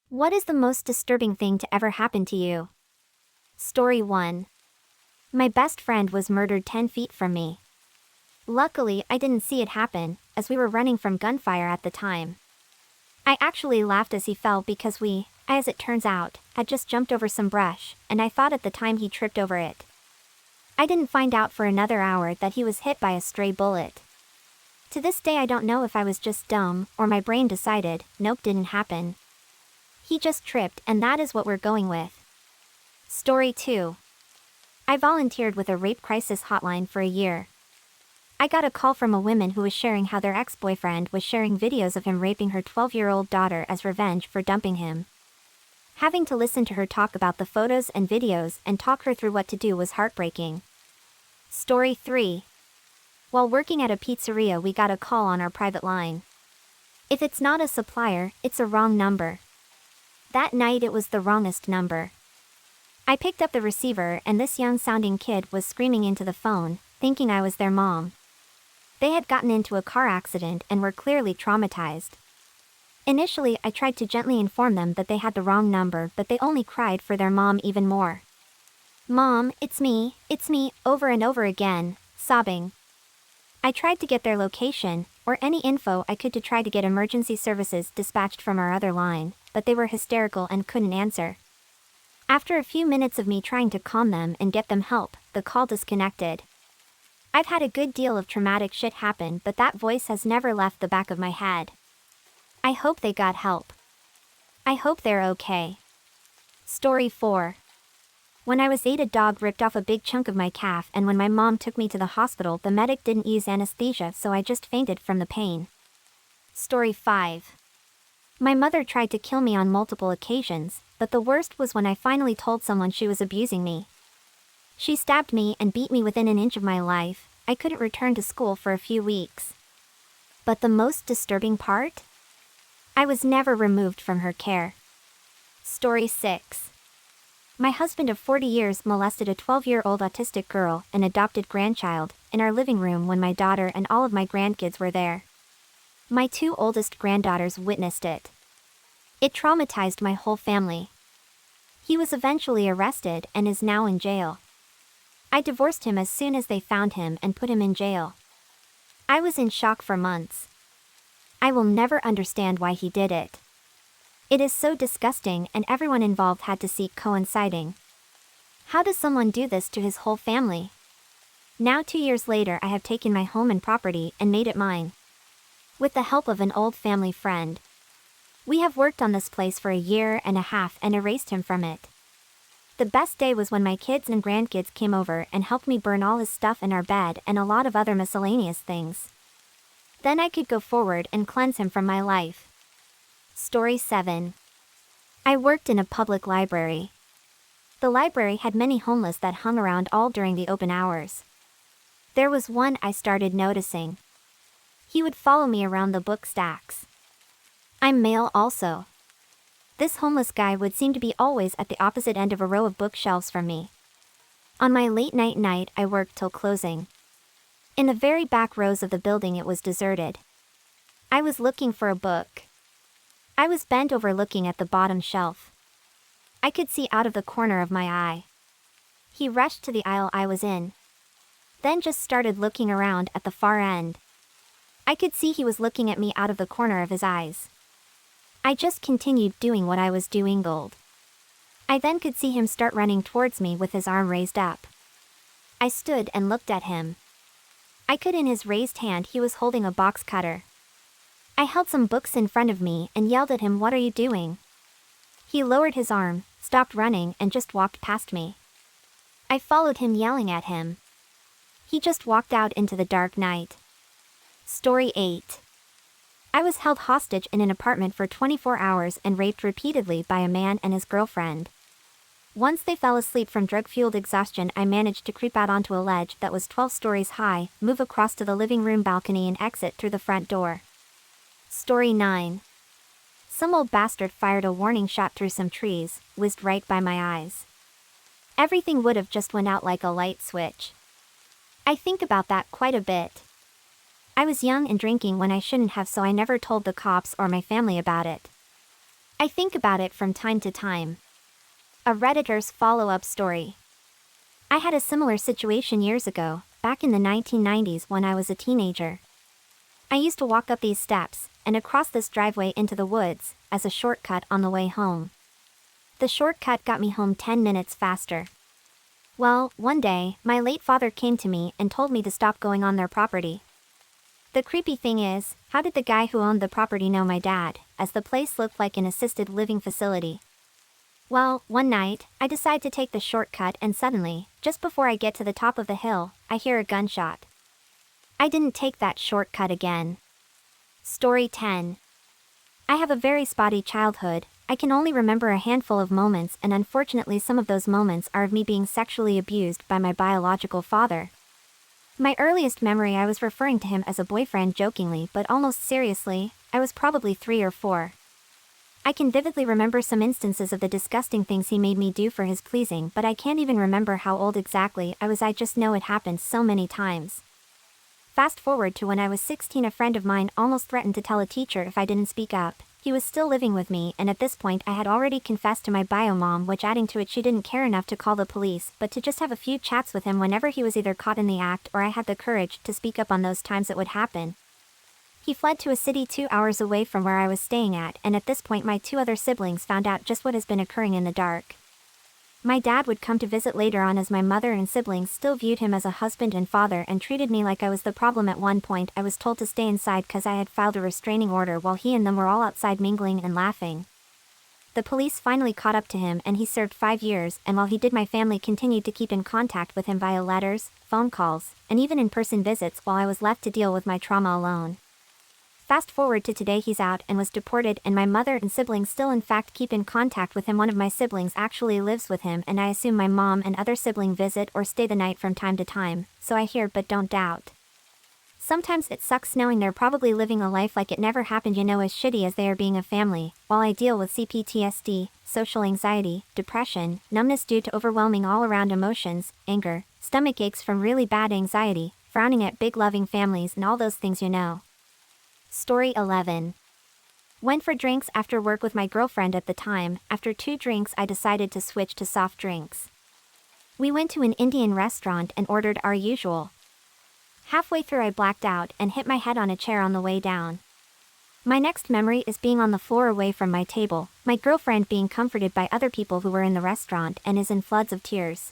What is the most disturbing thing to ever happen to you? Story 1. My best friend was murdered 10 feet from me. Luckily, I didn't see it happen, as we were running from gunfire at the time. I actually laughed as he fell because we, as it turns out, had just jumped over some brush, and I thought at the time he tripped over it. I didn't find out for another hour that he was hit by a stray bullet. To this day I don't know if I was just dumb, or my brain decided, nope, didn't happen. He just tripped, and that is what we're going with. Story 2. I volunteered with a rape crisis hotline for a year. I got a call from a woman who was sharing how their ex-boyfriend was sharing videos of him raping her 12-year-old daughter as revenge for dumping him. Having to listen to her talk about the photos and videos and talk her through what to do was heartbreaking. Story 3. While working at a pizzeria, we got a call on our private line. If it's not a supplier, it's a wrong number. That night it was the wrongest number. I picked up the receiver and this young-sounding kid was screaming into the phone, thinking I was their mom. They had gotten into a car accident and were clearly traumatized. Initially, I tried to gently inform them that they had the wrong number, but they only cried for their mom even more. "Mom, it's me," over and over again, sobbing. I tried to get their location, or any info I could to try to get emergency services dispatched from our other line, but they were hysterical and couldn't answer. After a few minutes of me trying to calm them and get them help, the call disconnected. I've had a good deal of traumatic shit happen, but that voice has never left the back of my head. I hope they got help. I hope they're okay. Story 4. When I was 8, a dog ripped off a big chunk of my calf, and when my mom took me to the hospital, the medic didn't use anesthesia, so I just fainted from the pain. Story 5. My mother tried to kill me on multiple occasions, but the worst was when I finally told someone she was abusing me. She stabbed me and beat me within an inch of my life. I couldn't return to school for a few weeks. But the most disturbing part? I was never removed from her care. Story 6. My husband of 40 years molested a 12-year-old autistic girl, an adopted grandchild, in our living room when my daughter and all of my grandkids were there. My 2 oldest granddaughters witnessed it. It traumatized my whole family. He was eventually arrested and is now in jail. I divorced him as soon as they found him and put him in jail. I was in shock for months. I will never understand why he did it. It is so disgusting, and everyone involved had to seek coinciding. How does someone do this to his whole family? Now 2 years later I have taken my home and property and made it mine. With the help of an old family friend. We have worked on this place for a year and a half and erased him from it. The best day was when my kids and grandkids came over and helped me burn all his stuff in our bed and a lot of other miscellaneous things. Then I could go forward and cleanse him from my life. Story 7. I worked in a public library. The library had many homeless that hung around all during the open hours. There was one I started noticing. He would follow me around the book stacks. I'm male also. This homeless guy would seem to be always at the opposite end of a row of bookshelves from me. On my late night I worked till closing. In the very back rows of the building it was deserted. I was looking for a book. I was bent over looking at the bottom shelf. I could see out of the corner of my eye. He rushed to the aisle I was in. Then just started looking around at the far end. I could see he was looking at me out of the corner of his eyes. I just continued doing what I was doing. I then could see him start running towards me with his arm raised up. I stood and looked at him. I could in his raised hand he was holding a box cutter. I held some books in front of me and yelled at him, "What are you doing?" He lowered his arm, stopped running and just walked past me. I followed him yelling at him. He just walked out into the dark night. Story 8. I was held hostage in an apartment for 24 hours and raped repeatedly by a man and his girlfriend. Once they fell asleep from drug-fueled exhaustion, I managed to creep out onto a ledge that was 12 stories high, move across to the living room balcony and exit through the front door. Story 9. Some old bastard fired a warning shot through some trees, whizzed right by my eyes. Everything would have just went out like a light switch. I think about that quite a bit. I was young and drinking when I shouldn't have, so I never told the cops or my family about it. I think about it from time to time. A Redditor's follow-up story. I had a similar situation years ago, back in the 1990s when I was a teenager. I used to walk up these steps, and across this driveway into the woods, as a shortcut on the way home. The shortcut got me home 10 minutes faster. Well, one day, my late father came to me and told me to stop going on their property. The creepy thing is, how did the guy who owned the property know my dad, as the place looked like an assisted living facility? Well, one night, I decide to take the shortcut and suddenly, just before I get to the top of the hill, I hear a gunshot. I didn't take that shortcut again. Story 10. I have a very spotty childhood. I can only remember a handful of moments, and unfortunately some of those moments are of me being sexually abused by my biological father. My earliest memory, I was referring to him as a boyfriend jokingly but almost seriously. I was probably 3 or 4. I can vividly remember some instances of the disgusting things he made me do for his pleasing, but I can't even remember how old exactly I was. I just know it happened so many times. Fast forward to when I was 16, a friend of mine almost threatened to tell a teacher if I didn't speak up. He was still living with me, and at this point I had already confessed to my bio mom, which adding to it, she didn't care enough to call the police, but to just have a few chats with him whenever he was either caught in the act or I had the courage to speak up on those times it would happen. He fled to a city 2 hours away from where I was staying at, and at this point my 2 other siblings found out just what has been occurring in the dark. My dad would come to visit later on, as my mother and siblings still viewed him as a husband and father and treated me like I was the problem. At one point I was told to stay inside cause I had filed a restraining order while he and them were all outside mingling and laughing. The police finally caught up to him and he served 5 years, and while he did, my family continued to keep in contact with him via letters, phone calls, and even in-person visits while I was left to deal with my trauma alone. Fast forward to today, he's out and was deported, and my mother and siblings still in fact keep in contact with him. One of my siblings actually lives with him, and I assume my mom and other sibling visit or stay the night from time to time, so I hear but don't doubt. Sometimes it sucks knowing they're probably living a life like it never happened, as shitty as they are being a family, while I deal with CPTSD, social anxiety, depression, numbness due to overwhelming all-around emotions, anger, stomach aches from really bad anxiety, frowning at big loving families and all those things. Story 11. Went for drinks after work with my girlfriend at the time. After 2 drinks I decided to switch to soft drinks. We went to an Indian restaurant and ordered our usual. Halfway through I blacked out and hit my head on a chair on the way down. My next memory is being on the floor away from my table, my girlfriend being comforted by other people who were in the restaurant, and is in floods of tears.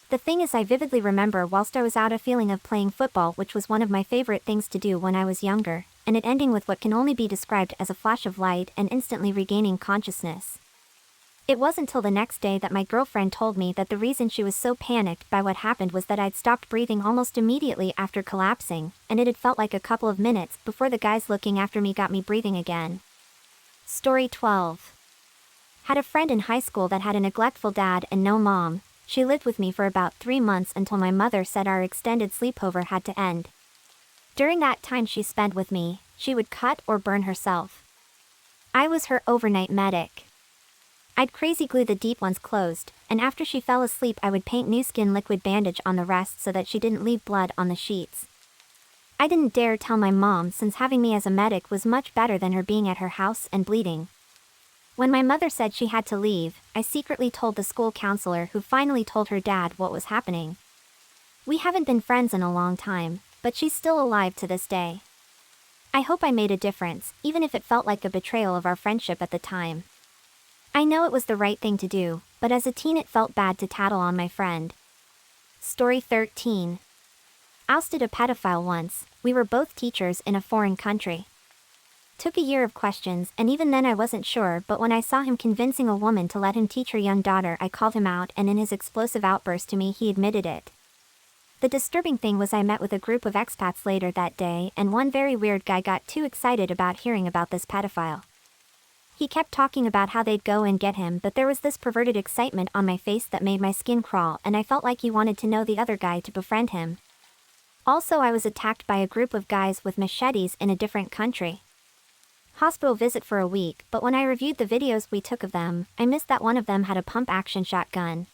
The thing is, I vividly remember whilst I was out a feeling of playing football, which was one of my favorite things to do when I was younger, and it ending with what can only be described as a flash of light and instantly regaining consciousness. It wasn't until the next day that my girlfriend told me that the reason she was so panicked by what happened was that I'd stopped breathing almost immediately after collapsing, and it had felt like a couple of minutes before the guys looking after me got me breathing again. Story 12. Had a friend in high school that had a neglectful dad and no mom. She lived with me for about 3 months until my mother said our extended sleepover had to end. During that time she spent with me, she would cut or burn herself. I was her overnight medic. I'd crazy glue the deep ones closed, and after she fell asleep I would paint new skin liquid bandage on the rest so that she didn't leave blood on the sheets. I didn't dare tell my mom, since having me as a medic was much better than her being at her house and bleeding. When my mother said she had to leave, I secretly told the school counselor, who finally told her dad what was happening. We haven't been friends in a long time, but she's still alive to this day. I hope I made a difference, even if it felt like a betrayal of our friendship at the time. I know it was the right thing to do, but as a teen it felt bad to tattle on my friend. Story 13. Ousted a pedophile once. We were both teachers in a foreign country. Took a year of questions, and even then I wasn't sure, but when I saw him convincing a woman to let him teach her young daughter, I called him out, and in his explosive outburst to me he admitted it. The disturbing thing was I met with a group of expats later that day, and one very weird guy got too excited about hearing about this pedophile. He kept talking about how they'd go and get him, but there was this perverted excitement on my face that made my skin crawl, and I felt like he wanted to know the other guy to befriend him. Also, I was attacked by a group of guys with machetes in a different country. Hospital visit for a week, but when I reviewed the videos we took of them, I missed that one of them had a pump-action shotgun.